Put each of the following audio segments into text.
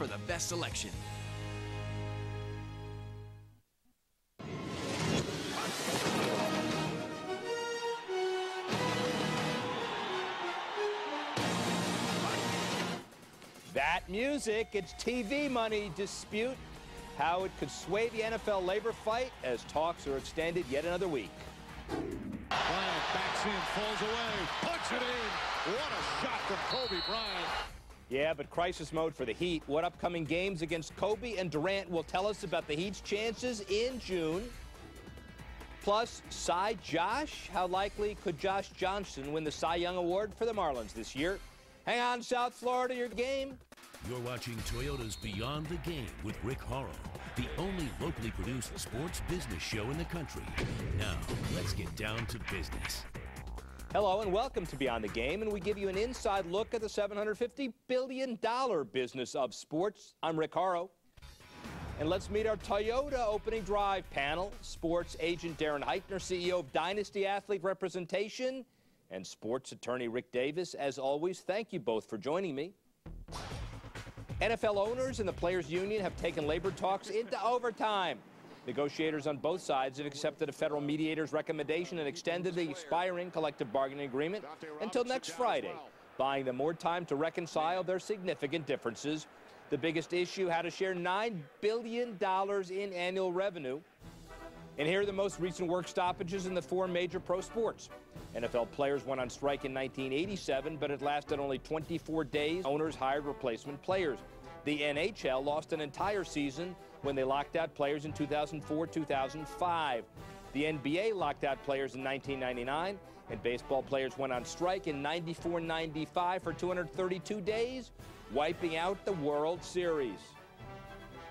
for the best selection. That music, it's TV money dispute. How it could sway the NFL labor fight as talks are extended yet another week. Bryant backs in, falls away, puts it in. What a shot from Kobe Bryant. Yeah, but crisis mode for the Heat. What upcoming games against Kobe and Durant will tell us about the Heat's chances in June. Plus, Cy Josh. How likely could Josh Johnson win the Cy Young Award for the Marlins this year? Hang on, South Florida, your game. You're watching Toyota's Beyond the Game with Rick Horrow, the only locally produced sports business show in the country. Now, let's get down to business. Hello and welcome to Beyond the Game, and we give you an inside look at the $750 billion business of sports. I'm Rick Horrow. And let's meet our Toyota opening drive panel. Sports agent Darren Heitner, CEO of Dynasty Athlete Representation, and sports attorney Rick Davis. As always, thank you both for joining me. NFL owners and the Players Union have taken labor talks into overtime. Negotiators on both sides have accepted a federal mediator's recommendation and extended the expiring collective bargaining agreement until next Friday, buying them more time to reconcile their significant differences. The biggest issue, how to share $9 billion in annual revenue. And here are the most recent work stoppages in the four major pro sports. NFL players went on strike in 1987, but it lasted only 24 days. Owners hired replacement players. The NHL lost an entire season when they locked out players in 2004-2005. The NBA locked out players in 1999, and baseball players went on strike in 94-95 for 232 days, wiping out the World Series.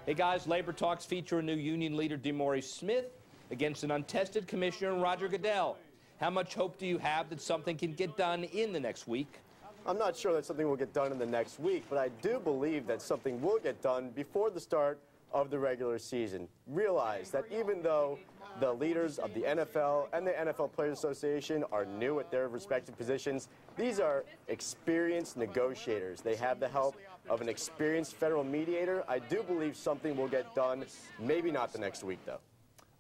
Hey guys, labor talks feature a new union leader, DeMaurice Smith, against an untested commissioner, Roger Goodell. How much hope do you have that something can get done in the next week? I'm not sure that something will get done in the next week, but I do believe that something will get done before the start of the regular season. Realize that even though the leaders of the NFL and the NFL Players Association are new at their respective positions, these are experienced negotiators. They have the help of an experienced federal mediator. I do believe something will get done, maybe not the next week, though.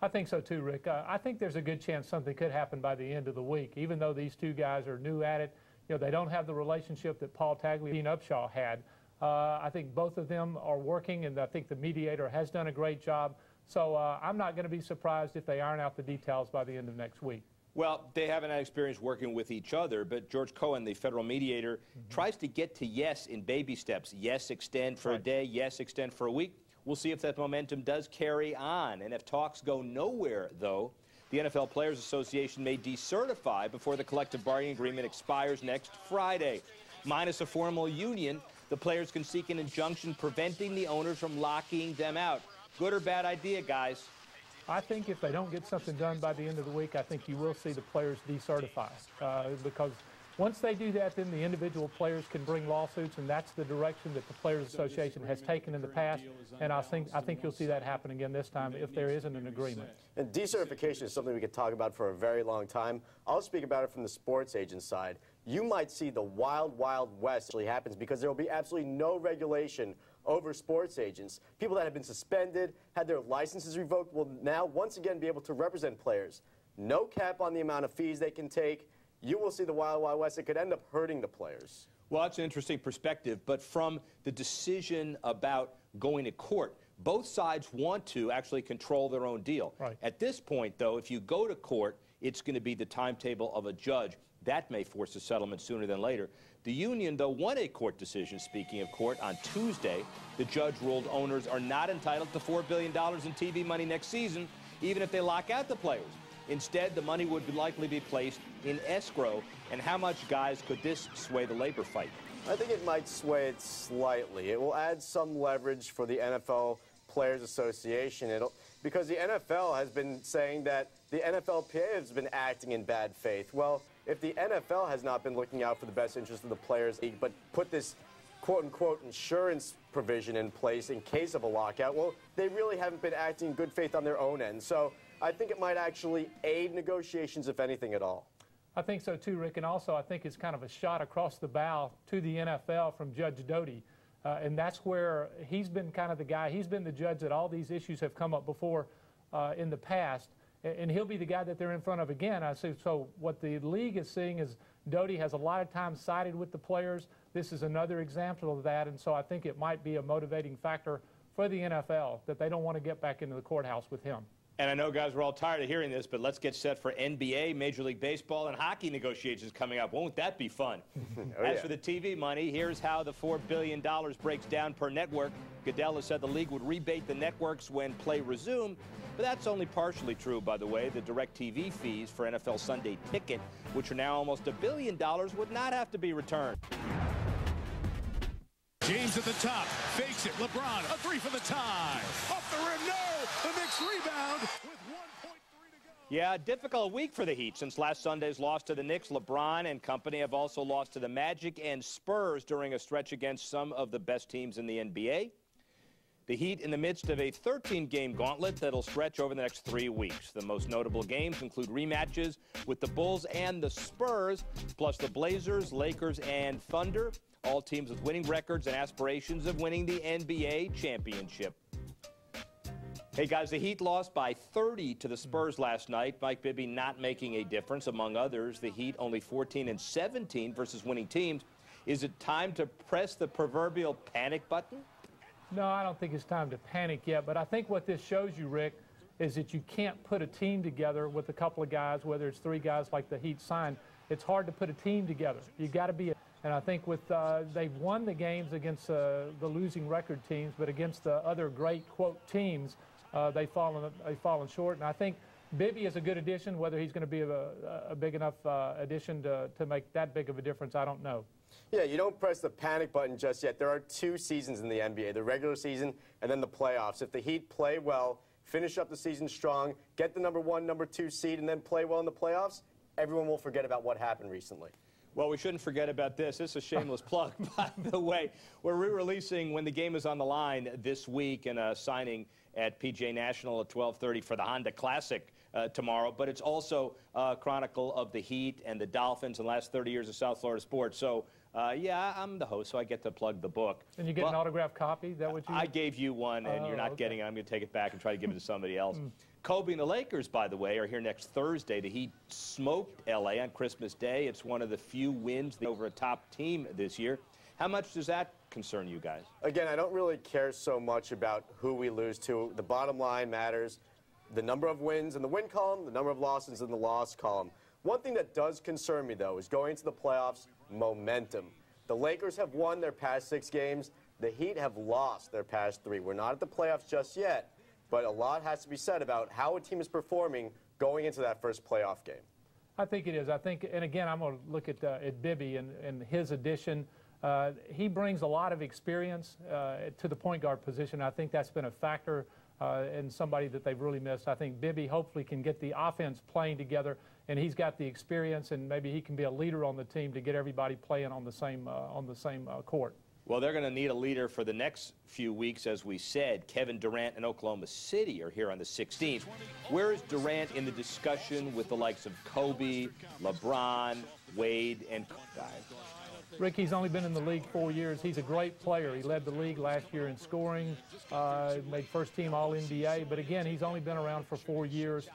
I think so too, Rick. I think there's a good chance something could happen by the end of the week, even though these two guys are new at it. You know, they don't have the relationship that Paul Tagliabue and Dean Upshaw had. I think both of them are working, and I think the mediator has done a great job. So I'm not going to be surprised if they iron out the details by the end of next week. Well, they haven't had experience working with each other, but George Cohen, the federal mediator, tries to get to yes in baby steps. Yes, extend for a day. Yes, extend for a week. We'll see if that momentum does carry on. And if talks go nowhere, though, the NFL Players Association may decertify before the collective bargaining agreement expires next Friday. Minus a formal union, the players can seek an injunction preventing the owners from locking them out. Good or bad idea, guys? I think if they don't get something done by the end of the week, I think you will see the players decertify. Because once they do that, then the individual players can bring lawsuits, and that's the direction that the Players Association has taken in the past. And I think you'll see that happen again this time if there isn't an agreement. And decertification is something we could talk about for a very long time. I'll speak about it from the sports agent side. You might see the wild, wild west actually happens because there will be absolutely no regulation over sports agents. People that have been suspended, had their licenses revoked, will now once again be able to represent players. No cap on the amount of fees they can take. You will see the wild, wild west. It could end up hurting the players. Well, that's an interesting perspective, but from the decision about going to court, both sides want to actually control their own deal. Right. At this point, though, if you go to court, it's going to be the timetable of a judge. That may force a settlement sooner than later. The union, though, won a court decision, speaking of court, on Tuesday. The judge ruled owners are not entitled to $4 billion in TV money next season, even if they lock out the players. Instead, the money would likely be placed in escrow. And how much, guys, could this sway the labor fight? I think it might sway it slightly. It will add some leverage for the NFL Players Association. Because the NFL has been saying that the NFLPA has been acting in bad faith. Well, if the NFL has not been looking out for the best interest of the players, but put this quote-unquote insurance provision in place in case of a lockout, well, they really haven't been acting in good faith on their own end. So I think it might actually aid negotiations, if anything at all. I think so too, Rick, and also I think it's kind of a shot across the bow to the NFL from Judge Doty. And that's where he's been kind of the guy. He's been the judge that all these issues have come up before in the past. And he'll be the guy that they're in front of again. I see. So what the league is seeing is Doty has a lot of times sided with the players. This is another example of that. And so I think it might be a motivating factor for the NFL that they don't want to get back into the courthouse with him. And I know, guys, we're all tired of hearing this, but let's get set for NBA, Major League Baseball, and hockey negotiations coming up. Won't that be fun? As for the TV money, here's how the $4 billion breaks down per network. Goodell has said the league would rebate the networks when play resumed, but that's only partially true, by the way. The DirecTV fees for NFL Sunday Ticket, which are now almost $1 billion, would not have to be returned. James at the top, fakes it, LeBron, a three for the tie. Off the rim, no! The Knicks rebound with 1.3 to go. Yeah, difficult week for the Heat since last Sunday's loss to the Knicks. LeBron and company have also lost to the Magic and Spurs during a stretch against some of the best teams in the NBA. The Heat in the midst of a 13-game gauntlet that'll stretch over the next 3 weeks. The most notable games include rematches with the Bulls and the Spurs, plus the Blazers, Lakers, and Thunder, all teams with winning records and aspirations of winning the NBA championship. Hey, guys, the Heat lost by 30 to the Spurs last night. Mike Bibby not making a difference, among others. The Heat only 14-17 versus winning teams. Is it time to press the proverbial panic button? No, I don't think it's time to panic yet, but I think what this shows you, Rick, is that you can't put a team together with a couple of guys, whether it's 3 guys like the Heat signed. It's hard to put a team together. You've got to be, and I think with they've won the games against the losing record teams, but against the other great, quote, teams, they've fallen short. And I think Bibby is a good addition. Whether he's going to be a big enough addition to make that big of a difference, I don't know. Yeah, you don't press the panic button just yet. There are 2 seasons in the NBA, the regular season and then the playoffs. If the Heat play well, finish up the season strong, get the number 1, number 2 seed, and then play well in the playoffs, everyone will forget about what happened recently. Well, we shouldn't forget about this. This is a shameless plug, by the way. We're re-releasing When the Game is on the Line this week and a signing at PGA National at 12:30 for the Honda Classic tomorrow. But it's also a chronicle of the Heat and the Dolphins and the last 30 years of South Florida sports. So, yeah, I'm the host, so I get to plug the book. And you get an autographed copy? Is that what you I gave you one, and you're not getting it. I'm going to take it back and try to give it to somebody else. Kobe and the Lakers, by the way, are here next Thursday. The Heat smoked L.A. on Christmas Day. It's one of the few wins over a top team this year. How much does that concern you guys? Again, I don't really care so much about who we lose to. The bottom line matters. The number of wins in the win column, the number of losses in the loss column. One thing that does concern me, though, is going into the playoffs, momentum. The Lakers have won their past 6 games. The Heat have lost their past 3. We're not at the playoffs just yet, but a lot has to be said about how a team is performing going into that first playoff game. I think it is. I think, and again, I'm going to look at Bibby and his addition. He brings a lot of experience to the point guard position. I think that's been a factor and somebody that they've really missed. I think Bibby hopefully can get the offense playing together, and he's got the experience, and maybe he can be a leader on the team to get everybody playing on the same court. Well, they're going to need a leader for the next few weeks, as we said. Kevin Durant and Oklahoma City are here on the 16th. Where is Durant in the discussion with the likes of Kobe, LeBron, Wade, and guys? Rick, he's only been in the league 4 years. He's a great player. He led the league last year in scoring, made first-team All-NBA. But again, he's only been around for 4 years.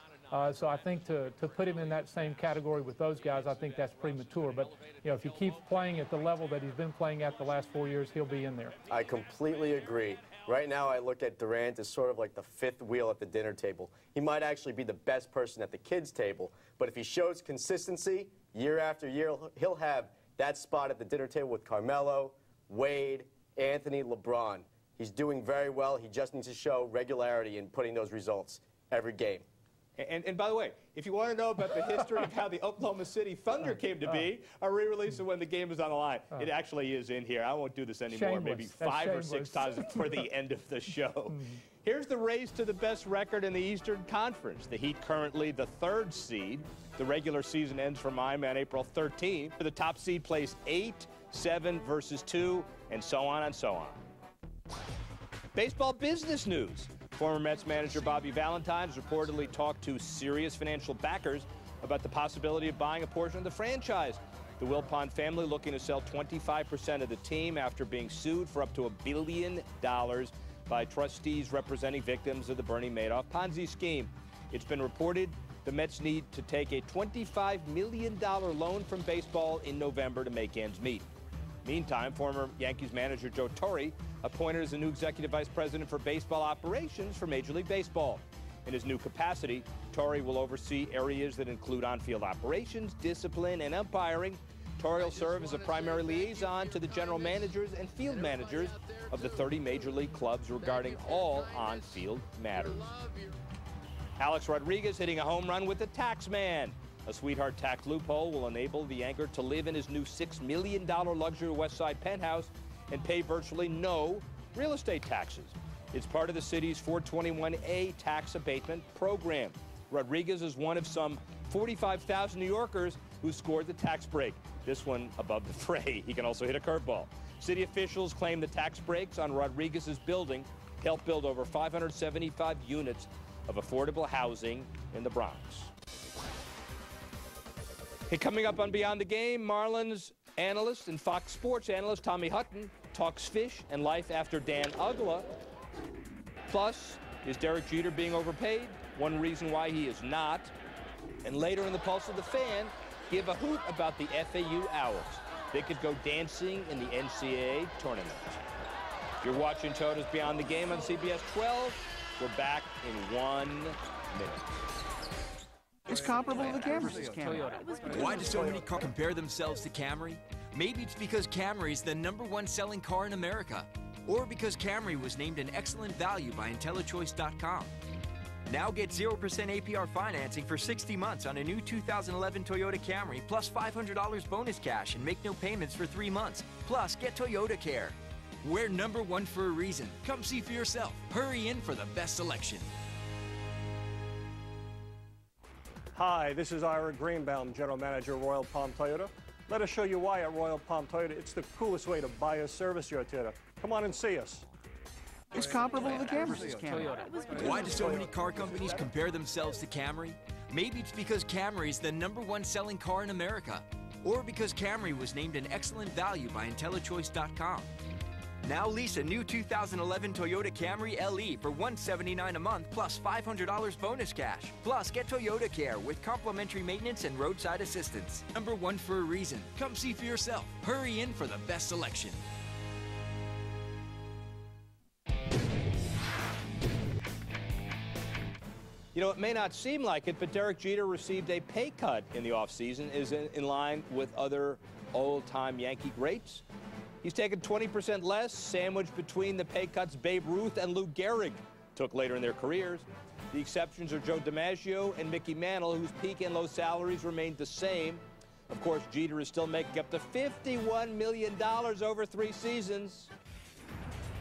So I think to put him in that same category with those guys, I think that's premature. But, you know, if he keeps playing at the level that he's been playing at the last 4 years, he'll be in there. I completely agree. Right now, I look at Durant as sort of like the 5th wheel at the dinner table. He might actually be the best person at the kids' table. But if he shows consistency year after year, he'll have that spot at the dinner table with Carmelo, Wade, Anthony, LeBron. He's doing very well. He just needs to show regularity in putting those results every game. And by the way, if you want to know about the history of how the Oklahoma City Thunder came to be, a re-release of When the Game is on the Line. It actually is in here. I won't do this anymore. Shameless. Maybe 5 or 6 times before the end of the show. Here's the race to the best record in the Eastern Conference. The Heat currently the 3rd seed. The regular season ends for Miami on April 13th. The top seed plays 8, 7 versus 2, and so on and so on. Baseball business news. Former Mets manager Bobby Valentine has reportedly talked to serious financial backers about the possibility of buying a portion of the franchise. The Wilpon family looking to sell 25% of the team after being sued for up to $1 billion by trustees representing victims of the Bernie Madoff Ponzi scheme. It's been reported the Mets need to take a $25 million loan from baseball in November to make ends meet. Meantime, former Yankees manager Joe Torre appointed as the new executive vice president for baseball operations for Major League Baseball. In his new capacity, Torre will oversee areas that include on-field operations, discipline, and umpiring. Torre will serve as a primary liaison to the general managers and field managers of the 30 Major League clubs regarding all on-field matters. Alex Rodriguez hitting a home run with the tax man. A sweetheart tax loophole will enable the anchor to live in his new $6 million luxury West Side penthouse and pay virtually no real estate taxes. It's part of the city's 421A tax abatement program. Rodriguez is one of some 45,000 New Yorkers who scored the tax break. This one above the fray. He can also hit a curveball. City officials claim the tax breaks on Rodriguez's building helped build over 575 units of affordable housing in the Bronx. Hey, coming up on Beyond the Game, Marlins analyst and Fox Sports analyst Tommy Hutton talks fish and life after Dan Uggla. Plus, is Derek Jeter being overpaid? One reason why he is not. And later in the Pulse of the Fan, give a hoot about the FAU Owls. They could go dancing in the NCAA tournament. You're watching Toyota's Beyond the Game on CBS 12. We're back in 1 minute. It's comparable to the Camry. Why do so many cars compare themselves to Camry? Maybe it's because Camry is the #1 selling car in America. Or because Camry was named an excellent value by IntelliChoice.com. Now get 0% APR financing for 60 months on a new 2011 Toyota Camry plus $500 bonus cash and make no payments for 3 months. Plus, get Toyota Care. We're #1 for a reason. Come see for yourself. Hurry in for the best selection. Hi, this is Ira Greenbaum, General Manager, Royal Palm Toyota. Let us show you why at Royal Palm Toyota it's the coolest way to buy or service your Toyota. Come on and see us. It's comparable to the Camry. Why do so many car companies compare themselves to Camry? Maybe it's because Camry is the #1 selling car in America. Or because Camry was named an excellent value by IntelliChoice.com. Now lease a new 2011 Toyota Camry LE for $179 a month plus $500 bonus cash. Plus, get Toyota Care with complimentary maintenance and roadside assistance. #1 for a reason. Come see for yourself. Hurry in for the best selection. You know, it may not seem like it, but Derek Jeter received a pay cut in the offseason, is in line with other old-time Yankee greats. He's taken 20% less, sandwiched between the pay cuts Babe Ruth and Lou Gehrig took later in their careers. The exceptions are Joe DiMaggio and Mickey Mantle, whose peak and low salaries remained the same. Of course, Jeter is still making up to $51 million over 3 seasons.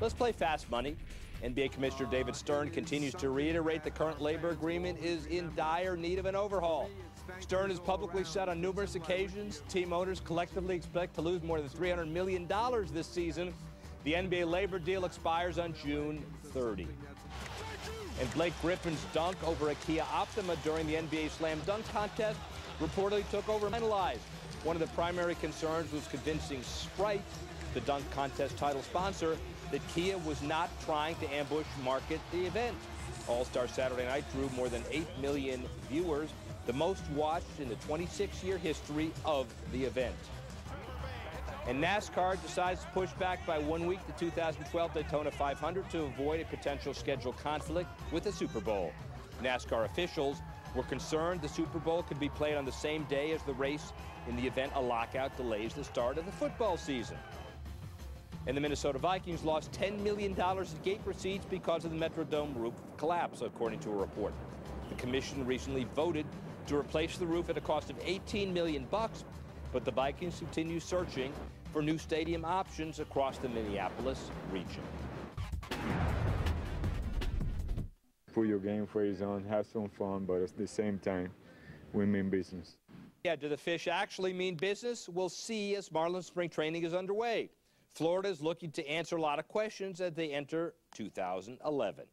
Let's play fast money. NBA Commissioner David Stern continues to reiterate the current labor agreement is in dire need of an overhaul. Stern has publicly said on numerous occasions team owners collectively expect to lose more than $300 million this season. The NBA labor deal expires on June 30. And Blake Griffin's dunk over a Kia Optima during the NBA Slam Dunk Contest reportedly took over finalized. One of the primary concerns was convincing Sprite, the dunk contest title sponsor, that Kia was not trying to ambush market the event. All-Star Saturday Night drew more than 8 million viewers, the most watched in the 26-year history of the event. And NASCAR decides to push back by 1 week the 2012 Daytona 500 to avoid a potential schedule conflict with the Super Bowl. NASCAR officials were concerned the Super Bowl could be played on the same day as the race in the event a lockout delays the start of the football season. And the Minnesota Vikings lost $10 million in gate receipts because of the Metrodome roof collapse, according to a report. The commission recently voted to replace the roof at a cost of $18 million, but the Vikings continue searching for new stadium options across the Minneapolis region. Put your game face on, have some fun, but at the same time, we mean business. Yeah, do the fish actually mean business? We'll see as Marlins spring training is underway. Florida is looking to answer a lot of questions as they enter 2011.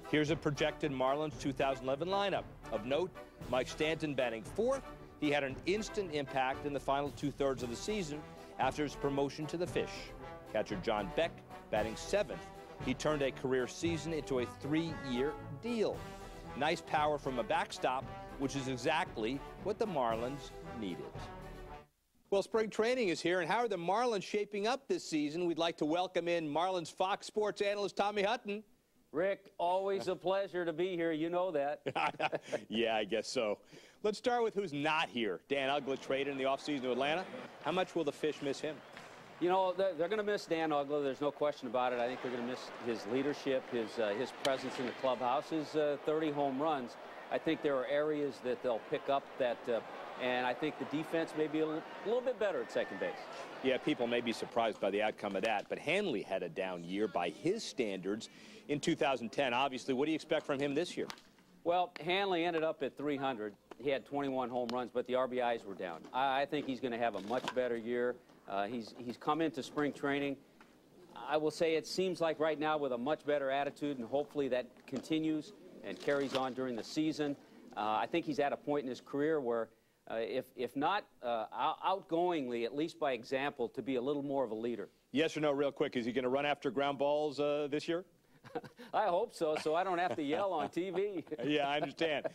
Here's a projected Marlins 2011 lineup. Of note, Mike Stanton batting 4th, He had an instant impact in the final two-thirds of the season after his promotion to the Fish. Catcher John Beck batting 7th. He turned a career season into a 3-year deal. Nice power from a backstop, which is exactly what the Marlins needed. Well, spring training is here, and how are the Marlins shaping up this season? We'd like to welcome in Marlins Fox Sports analyst Tommy Hutton. Rick, always a pleasure to be here. You know that. Yeah, I guess so. Let's start with who's not here. Dan Uggla traded in the offseason to Atlanta. How much will the Fish miss him? You know, they're going to miss Dan Uggla. There's no question about it. I think they're going to miss his leadership, his presence in the clubhouse, his 30 home runs. I think there are areas that they'll pick up that, and I think the defense may be a little bit better at second base. Yeah, people may be surprised by the outcome of that, but Hanley had a down year by his standards in 2010. Obviously, what do you expect from him this year? Well, Hanley ended up at 300. He had 21 home runs, but the RBIs were down. I think he's going to have a much better year. He's come into spring training. I will say it seems like right now with a much better attitude, and hopefully that continues and carries on during the season. I think he's at a point in his career where, if not outgoingly, at least by example, to be a little more of a leader. Yes or no, real quick, is he going to run after ground balls this year? I hope so I don't have to yell on TV. Yeah, I understand.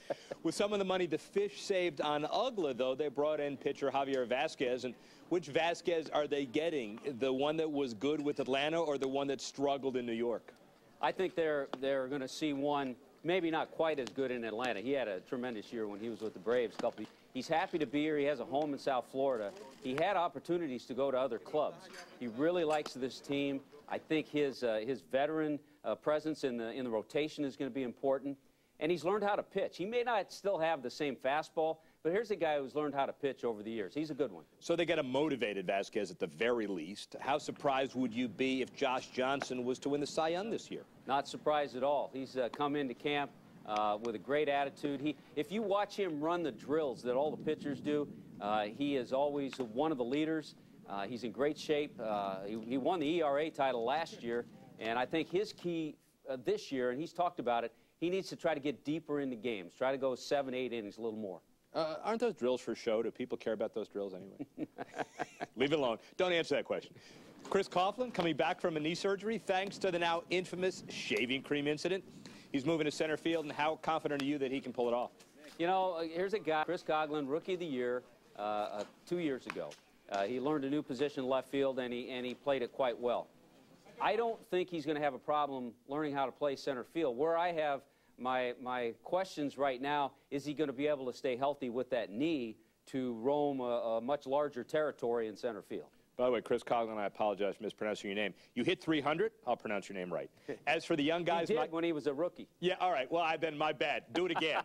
With some of the money the Fish saved on Uggla, though, they brought in pitcher Javier Vasquez. And which Vasquez are they getting? The one that was good with Atlanta or the one that struggled in New York? I think they're going to see one maybe not quite as good in Atlanta. He had a tremendous year when he was with the Braves. He's happy to be here. He has a home in South Florida. He had opportunities to go to other clubs. He really likes this team. I think his veteran presence in the rotation is going to be important. And he's learned how to pitch. He may not still have the same fastball, but here's a guy who's learned how to pitch over the years. He's a good one. So they got a motivated Vasquez at the very least. How surprised would you be if Josh Johnson was to win the Cy Young this year? Not surprised at all. He's come into camp with a great attitude. If you watch him run the drills that all the pitchers do, he is always one of the leaders. He's in great shape. He won the ERA title last year, and I think his key this year, and he's talked about it, he needs to try to get deeper into games, try to go 7, 8 innings, a little more. Aren't those drills for show? Do people care about those drills anyway? Leave it alone. Don't answer that question. Chris Coughlin coming back from a knee surgery thanks to the now infamous shaving cream incident. He's moving to center field, and how confident are you that he can pull it off? You know, here's a guy, Chris Coughlin, Rookie of the Year 2 years ago. He learned a new position in left field, and he played it quite well. I don't think he's going to have a problem learning how to play center field. Where I have my questions right now, is he going to be able to stay healthy with that knee to roam a much larger territory in center field? By the way, Chris Coughlin, I apologize for mispronouncing your name. You hit 300, I'll pronounce your name right. As for the young guys... He did when he was a rookie. Yeah, all right. Well, then my bad. Do it again.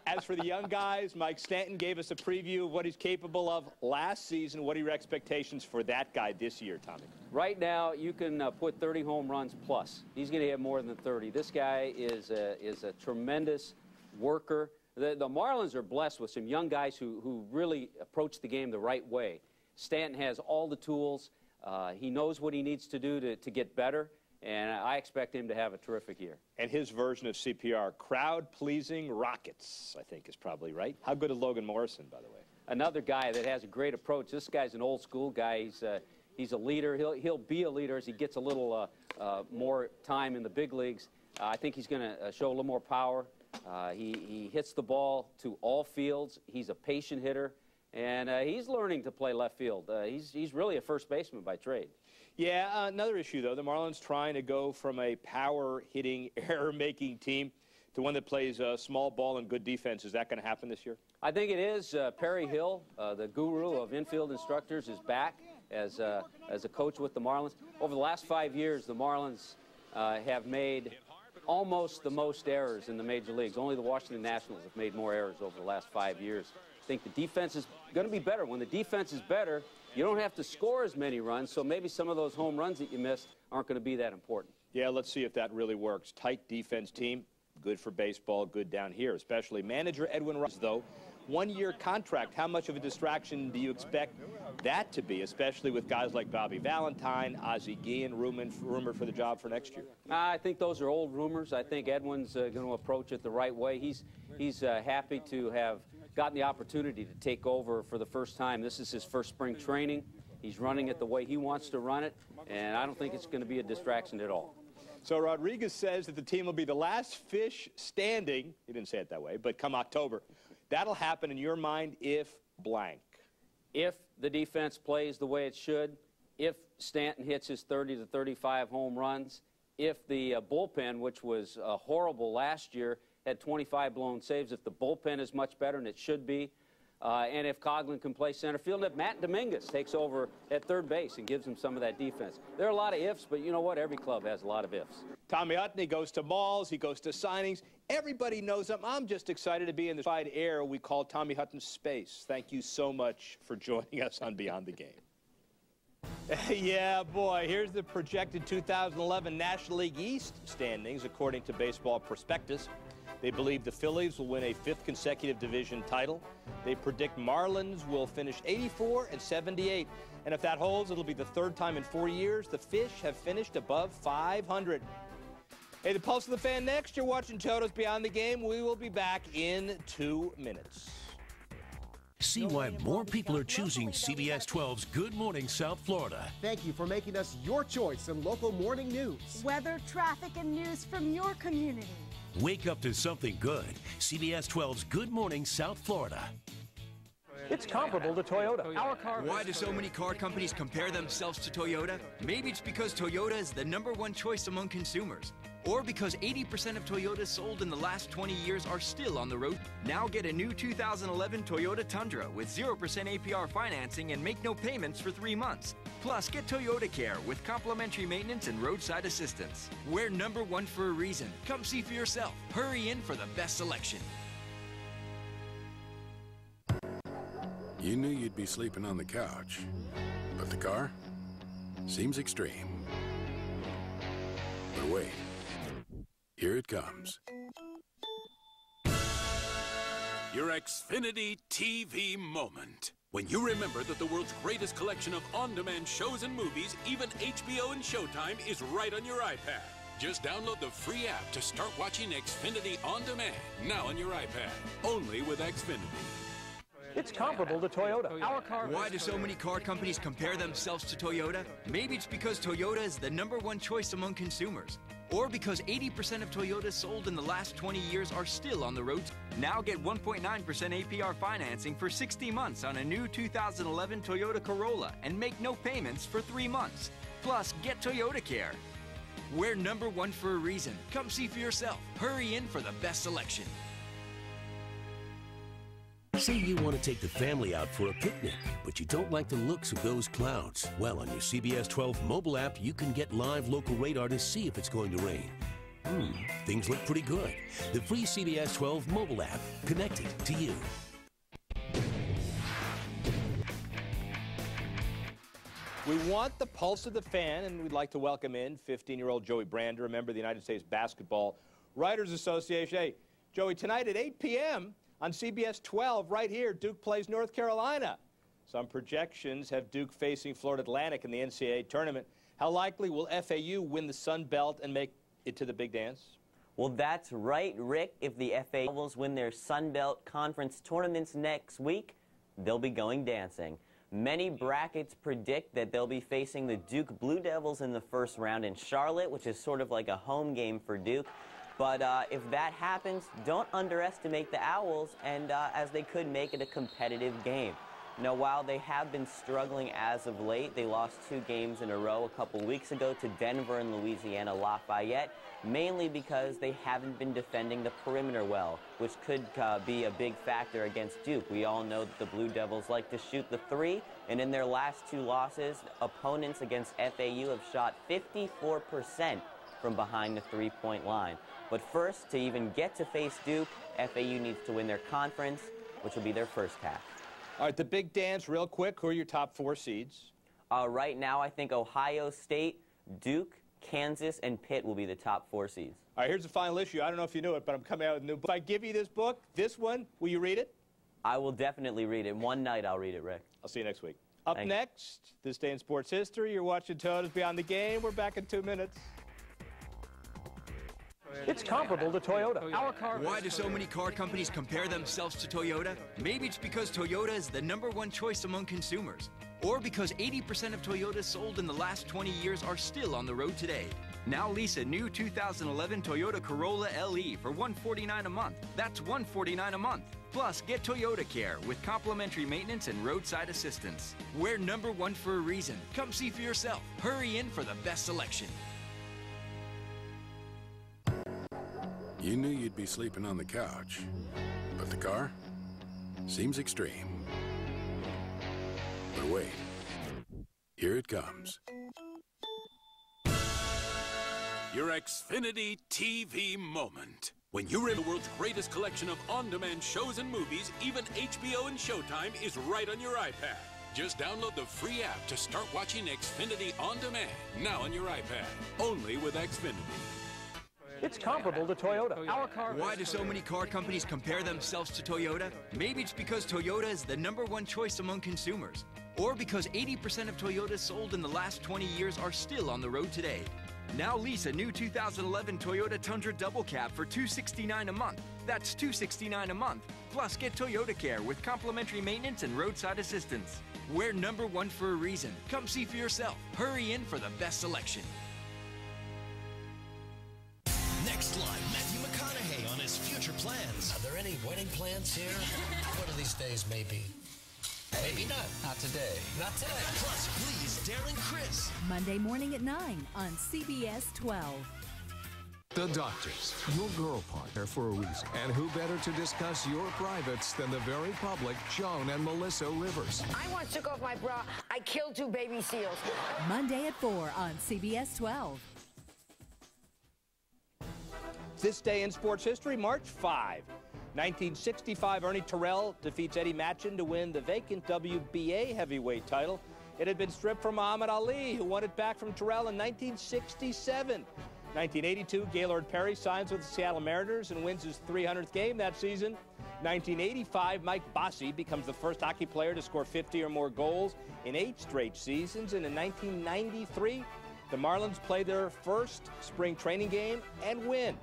As for the young guys, Mike Stanton gave us a preview of what he's capable of last season. What are your expectations for that guy this year, Tommy? Right now, you can put 30 home runs plus. He's going to have more than 30. This guy is a tremendous worker. The Marlins are blessed with some young guys who really approach the game the right way. Stanton has all the tools. He knows what he needs to do to get better, and I expect him to have a terrific year. And his version of CPR, crowd-pleasing rockets, I think is probably right. How good is Logan Morrison, by the way? Another guy that has a great approach. This guy's an old-school guy. He's a leader. He'll be a leader as he gets a little more time in the big leagues. I think he's going to show a little more power. He hits the ball to all fields. He's a patient hitter. And he's learning to play left field. He's really a first baseman by trade. Yeah, another issue, though. The Marlins trying to go from a power-hitting, error-making team to one that plays small ball and good defense. Is that going to happen this year? I think it is. Perry Hill, the guru of infield instructors, is back as a coach with the Marlins. Over the last 5 years, the Marlins have made almost the most errors in the major leagues. Only the Washington Nationals have made more errors over the last 5 years. I think the defense is going to be better. When the defense is better, you don't have to score as many runs, so maybe some of those home runs that you missed aren't going to be that important. Yeah, let's see if that really works. Tight defense team, good for baseball, good down here, especially. Manager Edwin Rice, though, one-year contract. How much of a distraction do you expect that to be, especially with guys like Bobby Valentine, Ozzie Guillen, rumored for the job for next year? I think those are old rumors. I think Edwin's going to approach it the right way. He's happy to have gotten the opportunity to take over for the first time. This is his first spring training. He's running it the way he wants to run it, and I don't think it's going to be a distraction at all. So Rodriguez says that the team will be the last fish standing. He didn't say it that way, but come October. That'll happen in your mind if blank. If the defense plays the way it should, if Stanton hits his 30 to 35 home runs, if the bullpen, which was horrible last year, had 25 blown saves, if the bullpen is much better, and it should be, and if Coughlin can play center field, if Matt Dominguez takes over at third base and gives him some of that defense. There are a lot of ifs, but you know what? Every club has a lot of ifs. Tommy Hutton, he goes to malls, he goes to signings. Everybody knows him. I'm just excited to be in the wide air we call Tommy Hutton's space. Thank you so much for joining us on Beyond the Game. Yeah, boy, here's the projected 2011 National League East standings according to Baseball Prospectus. They believe the Phillies will win a 5th consecutive division title. They predict Marlins will finish 84 and 78. And if that holds, it'll be the 3rd time in 4 years the Fish have finished above 500. Hey, the Pulse of the Fan next. You're watching Toyota's Beyond the Game. We will be back in 2 minutes. See why more people are choosing CBS 12's Good Morning South Florida. Thank you for making us your choice in local morning news. Weather, traffic, and news from your community. Wake up to something good. CBS 12's Good Morning South Florida. It's comparable to Toyota. Our car. Why do so many car companies compare themselves to Toyota? Maybe it's because Toyota is the #1 choice among consumers. Or because 80% of Toyotas sold in the last 20 years are still on the road. Now get a new 2011 Toyota Tundra with 0% APR financing and make no payments for 3 months. Plus, get Toyota Care with complimentary maintenance and roadside assistance. We're #1 for a reason. Come see for yourself. Hurry in for the best selection. You knew you'd be sleeping on the couch, but the car seems extreme. But wait, here it comes. Your Xfinity TV moment. When you remember that the world's greatest collection of on-demand shows and movies, even HBO and Showtime, is right on your iPad. Just download the free app to start watching Xfinity On Demand, now on your iPad, only with Xfinity. It's comparable to Toyota. Our car. Why do so many car companies compare themselves to Toyota? Maybe it's because Toyota is the #1 choice among consumers. Or because 80% of Toyotas sold in the last 20 years are still on the road. Now get 1.9% APR financing for 60 months on a new 2011 Toyota Corolla and make no payments for 3 months. Plus, get Toyota Care. We're #1 for a reason. Come see for yourself. Hurry in for the best selection. Say you want to take the family out for a picnic, but you don't like the looks of those clouds. Well, on your CBS 12 mobile app, you can get live local radar to see if it's going to rain. Things look pretty good. The free CBS 12 mobile app, connected to you. We want the pulse of the fan, and we'd like to welcome in 15-year-old Joey Brander, a member of the United States Basketball Writers Association. Hey, Joey, tonight at 8 p.m., on CBS 12, right here, Duke plays North Carolina. Some projections have Duke facing Florida Atlantic in the NCAA tournament. How likely will FAU win the Sun Belt and make it to the big dance? Well, that's right, Rick. If the FAU Owls win their Sun Belt Conference tournaments next week, they'll be going dancing. Many brackets predict that they'll be facing the Duke Blue Devils in the first round in Charlotte, which is sort of like a home game for Duke. But if that happens, don't underestimate the Owls, and as they could make it a competitive game. Now, while they have been struggling as of late, they lost 2 games in a row a couple weeks ago to Denver and Louisiana Lafayette, mainly because they haven't been defending the perimeter well, which could be a big factor against Duke. We all know that the Blue Devils like to shoot the 3, and in their last 2 losses, opponents against FAU have shot 54% from behind the 3-point line. But first, to even get to face Duke, FAU needs to win their conference, which will be their first task. All right, the big dance, real quick. Who are your top 4 seeds? Right now, I think Ohio State, Duke, Kansas, and Pitt will be the top 4 seeds. All right, here's the final issue. I don't know if you knew it, but I'm coming out with a new book. If I give you this book, this one, will you read it? I will definitely read it. One night I'll read it, Rick. I'll see you next week. Up next, this day in sports history, you're watching Toyota's Beyond the Game. We're back in 2 minutes. It's comparable to Toyota. Our car. Why do so many car companies compare themselves to Toyota? Maybe it's because Toyota is the #1 choice among consumers. Or because 80% of Toyotas sold in the last 20 years are still on the road today. Now lease a new 2011 Toyota Corolla LE for $149 a month. That's $149 a month. Plus, get Toyota Care with complimentary maintenance and roadside assistance. We're #1 for a reason. Come see for yourself. Hurry in for the best selection. You knew you'd be sleeping on the couch, but the car seems extreme. But wait, here it comes. Your Xfinity TV moment. When you're in the world's greatest collection of on-demand shows and movies, even HBO and Showtime is right on your iPad. Just download the free app to start watching Xfinity On Demand, now on your iPad, only with Xfinity. It's comparable to Toyota. Our car. Why do so many car companies compare themselves to Toyota? Maybe it's because Toyota is the #1 choice among consumers. Or because 80% of Toyotas sold in the last 20 years are still on the road today. Now lease a new 2011 Toyota Tundra Double Cab for $269 a month. That's $269 a month. Plus, get Toyota Care with complimentary maintenance and roadside assistance. We're #1 for a reason. Come see for yourself. Hurry in for the best selection. Next line, Matthew McConaughey on his future plans. Are there any wedding plans here? One of these days, maybe. Maybe not. Not today. Not today. Plus, please, Darren Chris. Monday morning at 9 on CBS 12. The doctors, your girl partner for a reason. And who better to discuss your privates than the very public Joan and Melissa Rivers. I once took off my bra. I killed 2 baby seals. Monday at 4 on CBS 12. This day in sports history, March 5. 1965, Ernie Terrell defeats Eddie Machin to win the vacant WBA heavyweight title. It had been stripped from Muhammad Ali, who won it back from Terrell in 1967. 1982, Gaylord Perry signs with the Seattle Mariners and wins his 300th game that season. 1985, Mike Bossy becomes the first hockey player to score 50 or more goals in 8 straight seasons. And in 1993, the Marlins play their first spring training game and win.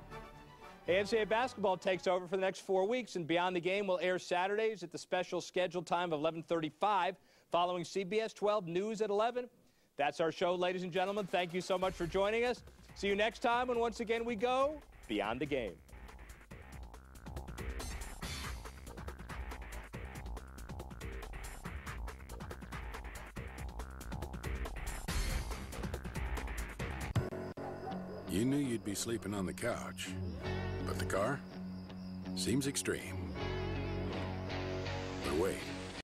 NCAA basketball takes over for the next 4 weeks, and Beyond the Game will air Saturdays at the special scheduled time of 11:35, following CBS 12 News at 11. That's our show, ladies and gentlemen. Thank you so much for joining us. See you next time when once again we go Beyond the Game. You knew you'd be sleeping on the couch, but the car seems extreme. But wait,